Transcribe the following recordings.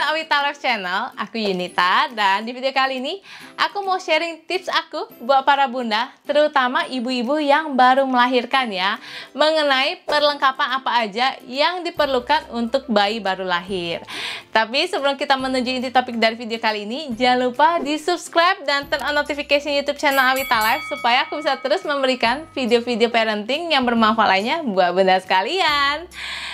Awita Life Channel, aku Yunita, dan di video kali ini aku mau sharing tips aku buat para bunda, terutama ibu-ibu yang baru melahirkan ya, mengenai perlengkapan apa aja yang diperlukan untuk bayi baru lahir. Tapi sebelum kita menuju inti topik dari video kali ini, jangan lupa di subscribe dan turn on notification YouTube channel Awita Life supaya aku bisa terus memberikan video-video parenting yang bermanfaat lainnya buat bunda sekalian.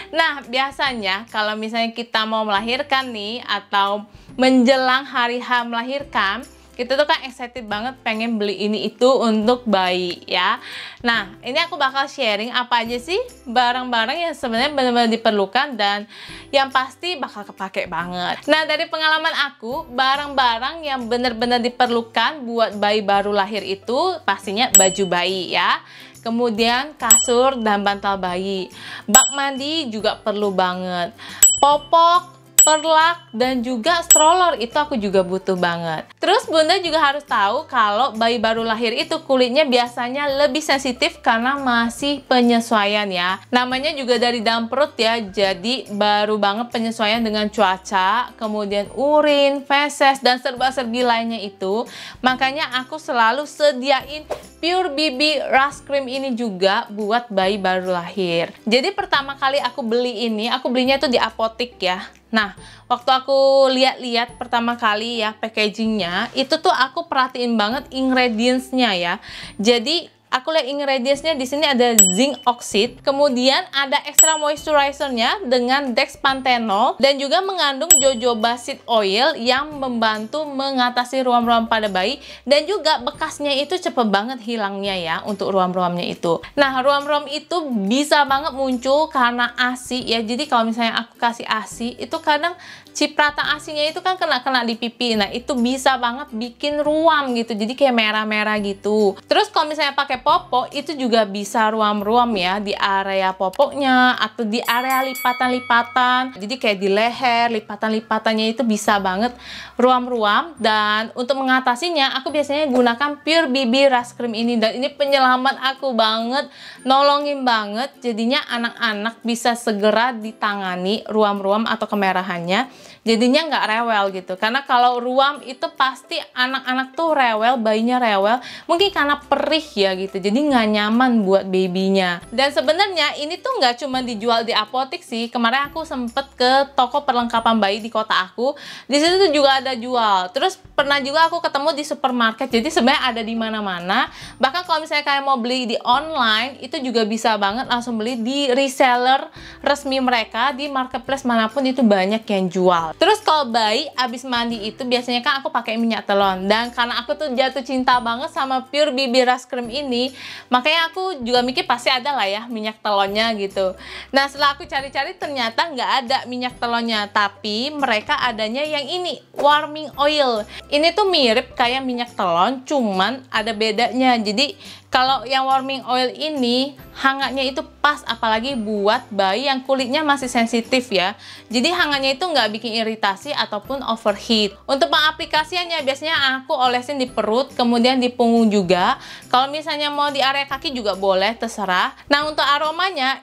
Nah, biasanya kalau misalnya kita mau melahirkan nih atau menjelang hari H melahirkan, kita tuh kan excited banget pengen beli ini itu untuk bayi ya. Nah, ini aku bakal sharing apa aja sih barang-barang yang sebenarnya benar-benar diperlukan dan yang pasti bakal kepake banget. Nah, dari pengalaman aku, barang-barang yang benar-benar diperlukan buat bayi baru lahir itu pastinya baju bayi ya. Kemudian kasur dan bantal bayi. Bak mandi juga perlu banget. Popok, perlak, dan juga stroller itu aku juga butuh banget. Terus bunda juga harus tahu kalau bayi baru lahir itu kulitnya biasanya lebih sensitif karena masih penyesuaian ya. Namanya juga dari dalam perut ya, jadi baru banget penyesuaian dengan cuaca, kemudian urin, feses, dan serba-serbi lainnya itu. Makanya aku selalu sediain Pure BB Rust Cream ini juga buat bayi baru lahir. Jadi pertama kali aku beli ini, aku belinya tuh di apotik ya. Nah, waktu aku lihat-lihat pertama kali ya packagingnya, itu tuh aku perhatiin banget ingredients-nya ya. Jadi aku lihat ingredients-nya di sini ada zinc oxide, kemudian ada extra moisturizer-nya dengan dexpanthenol dan juga mengandung jojoba seed oil yang membantu mengatasi ruam-ruam pada bayi dan juga bekasnya itu cepet banget hilangnya ya untuk ruam-ruamnya itu. Nah, ruam-ruam itu bisa banget muncul karena ASI ya. Jadi kalau misalnya aku kasih ASI itu kadang cipratan ASINya itu kan kena di pipi. Nah, itu bisa banget bikin ruam gitu. Jadi kayak merah-merah gitu. Terus kalau misalnya pakai popok itu juga bisa ruam-ruam ya di area popoknya atau di area lipatan-lipatan. Jadi kayak di leher, lipatan-lipatannya itu bisa banget ruam-ruam. Dan untuk mengatasinya aku biasanya gunakan Pure BB Rust Cream ini, dan ini penyelamat aku banget, nolongin banget. Jadinya anak-anak bisa segera ditangani ruam-ruam atau kemerahannya. Jadinya nggak rewel gitu, karena kalau ruam itu pasti anak-anak tuh rewel, bayinya rewel, mungkin karena perih ya gitu, jadi nggak nyaman buat babynya. Dan sebenarnya ini tuh nggak cuma dijual di apotik sih. Kemarin aku sempet ke toko perlengkapan bayi di kota aku, di situ tuh juga ada jual. Terus pernah juga aku ketemu di supermarket, jadi sebenarnya ada di mana-mana. Bahkan kalau misalnya kalian mau beli di online, itu juga bisa banget langsung beli di reseller resmi mereka, di marketplace manapun itu banyak yang jual. Terus kalau bayi abis mandi itu biasanya kan aku pakai minyak telon, dan karena aku tuh jatuh cinta banget sama Pure BB Rust Cream ini, makanya aku juga mikir pasti ada lah ya minyak telonnya gitu. Nah, setelah aku cari-cari ternyata nggak ada minyak telonnya, tapi mereka adanya yang ini, warming oil. Ini tuh mirip kayak minyak telon, cuman ada bedanya. Jadi kalau yang warming oil ini hangatnya itu pas, apalagi buat bayi yang kulitnya masih sensitif ya. Jadi hangatnya itu nggak bikin iritasi ataupun overheat. Untuk pengaplikasiannya biasanya aku olesin di perut, kemudian di punggung juga. Kalau misalnya mau di area kaki juga boleh, terserah. Nah, untuk aromanya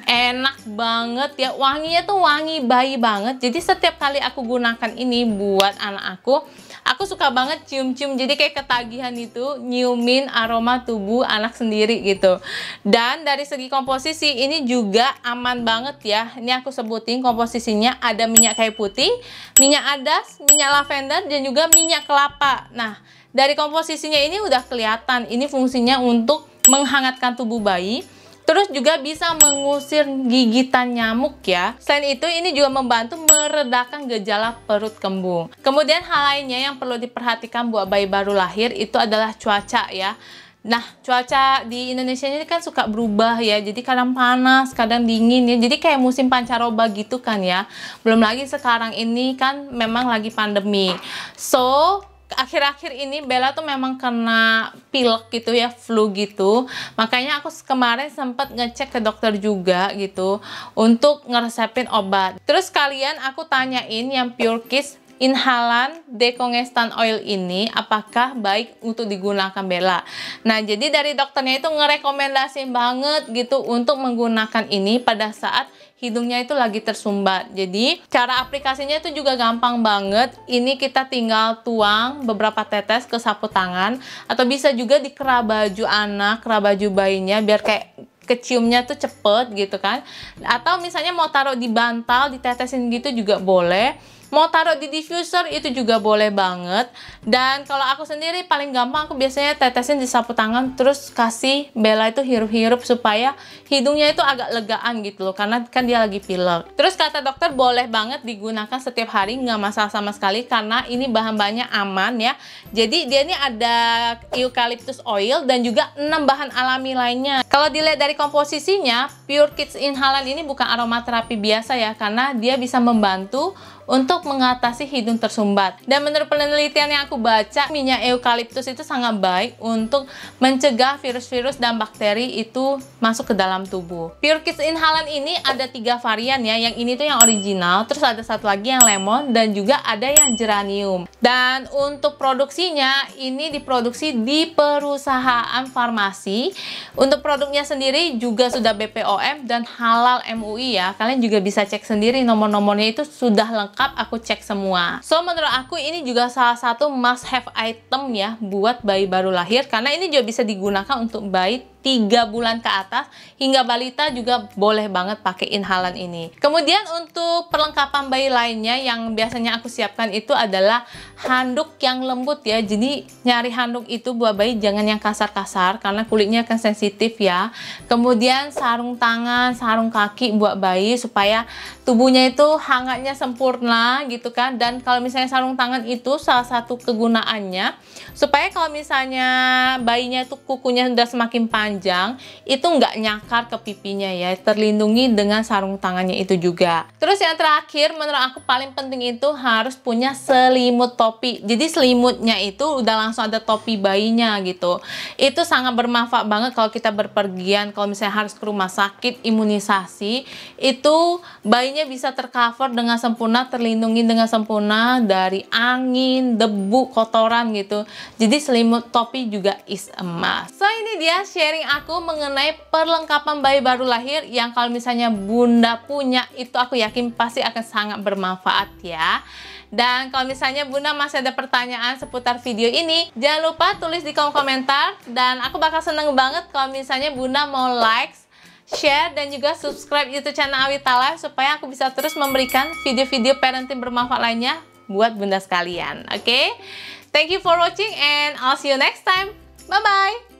enak banget ya, wanginya tuh wangi bayi banget. Jadi setiap kali aku gunakan ini buat anak aku suka banget cium-cium, jadi kayak ketagihan itu nyiumin aroma tubuh anak sendiri gitu. Dan dari segi komposisi ini juga aman banget ya. Ini aku sebutin komposisinya, ada minyak kayu putih, minyak adas, minyak lavender, dan juga minyak kelapa. Nah, dari komposisinya ini udah kelihatan ini fungsinya untuk menghangatkan tubuh bayi. Terus juga bisa mengusir gigitan nyamuk ya. Selain itu, ini juga membantu meredakan gejala perut kembung. Kemudian hal lainnya yang perlu diperhatikan buat bayi baru lahir itu adalah cuaca ya. Nah, cuaca di Indonesia ini kan suka berubah ya. Jadi kadang panas, kadang dingin ya. Jadi kayak musim pancaroba gitu kan ya. Belum lagi sekarang ini kan memang lagi pandemi. So, akhir-akhir ini Bella tuh memang kena pilek gitu ya, flu gitu. Makanya aku kemarin sempat ngecek ke dokter juga gitu untuk ngeresepin obat. Terus kalian aku tanyain yang Pure Kiss inhalan decongestant oil ini apakah baik untuk digunakan Bella. Nah, jadi dari dokternya itu ngerekomendasiin banget gitu untuk menggunakan ini pada saat hidungnya itu lagi tersumbat. Jadi cara aplikasinya itu juga gampang banget. Ini kita tinggal tuang beberapa tetes ke sapu tangan, atau bisa juga di kerah baju anak, kerah baju bayinya, biar kayak keciumnya tuh cepet gitu kan. Atau misalnya mau taruh di bantal, ditetesin gitu juga boleh. Mau taruh di diffuser itu juga boleh banget. Dan kalau aku sendiri paling gampang, aku biasanya tetesin di sapu tangan, terus kasih Bella itu hirup-hirup supaya hidungnya itu agak legaan gitu loh, karena kan dia lagi pilek. Terus kata dokter boleh banget digunakan setiap hari, nggak masalah sama sekali, karena ini bahan-bahannya aman ya. Jadi dia ini ada eucalyptus oil dan juga 6 bahan alami lainnya. Kalau dilihat dari komposisinya, Pure Kids Inhalant ini bukan aromaterapi biasa ya, karena dia bisa membantu untuk mengatasi hidung tersumbat. Dan menurut penelitian yang aku baca, minyak eukaliptus itu sangat baik untuk mencegah virus-virus dan bakteri itu masuk ke dalam tubuh. Pure Kids Inhalant ini ada 3 varian ya. Yang ini tuh yang original, terus ada satu lagi yang lemon, dan juga ada yang geranium. Dan untuk produksinya, ini diproduksi di perusahaan farmasi. Untuk produknya sendiri juga sudah BPOM dan halal MUI ya. Kalian juga bisa cek sendiri, nomor-nomornya itu sudah lengkap, aku cek semua. So menurut aku ini juga salah satu must have item ya buat bayi baru lahir, karena ini juga bisa digunakan untuk bayi 3 bulan ke atas, hingga balita juga boleh banget pakai inhalan ini. Kemudian untuk perlengkapan bayi lainnya yang biasanya aku siapkan itu adalah handuk yang lembut ya. Jadi nyari handuk itu buat bayi jangan yang kasar-kasar, karena kulitnya kan sensitif ya. Kemudian sarung tangan, sarung kaki buat bayi supaya tubuhnya itu hangatnya sempurna gitu kan. Dan kalau misalnya sarung tangan itu salah satu kegunaannya supaya kalau misalnya bayinya itu kukunya sudah semakin panjang, itu nggak nyakar ke pipinya ya, terlindungi dengan sarung tangannya itu juga. Terus yang terakhir menurut aku paling penting itu harus punya selimut topi. Jadi selimutnya itu udah langsung ada topi bayinya gitu. Itu sangat bermanfaat banget kalau kita berpergian, kalau misalnya harus ke rumah sakit, imunisasi, itu bayinya bisa tercover dengan sempurna, terlindungi dengan sempurna dari angin, debu, kotoran gitu. Jadi selimut topi juga is a must. So ini dia sharing aku mengenai perlengkapan bayi baru lahir yang kalau misalnya bunda punya, itu aku yakin pasti akan sangat bermanfaat ya. Dan kalau misalnya bunda masih ada pertanyaan seputar video ini, jangan lupa tulis di kolom komentar. Dan aku bakal seneng banget kalau misalnya bunda mau like, share, dan juga subscribe YouTube channel Awita Life supaya aku bisa terus memberikan video-video parenting bermanfaat lainnya buat bunda sekalian. Oke? Thank you for watching and I'll see you next time. Bye-bye!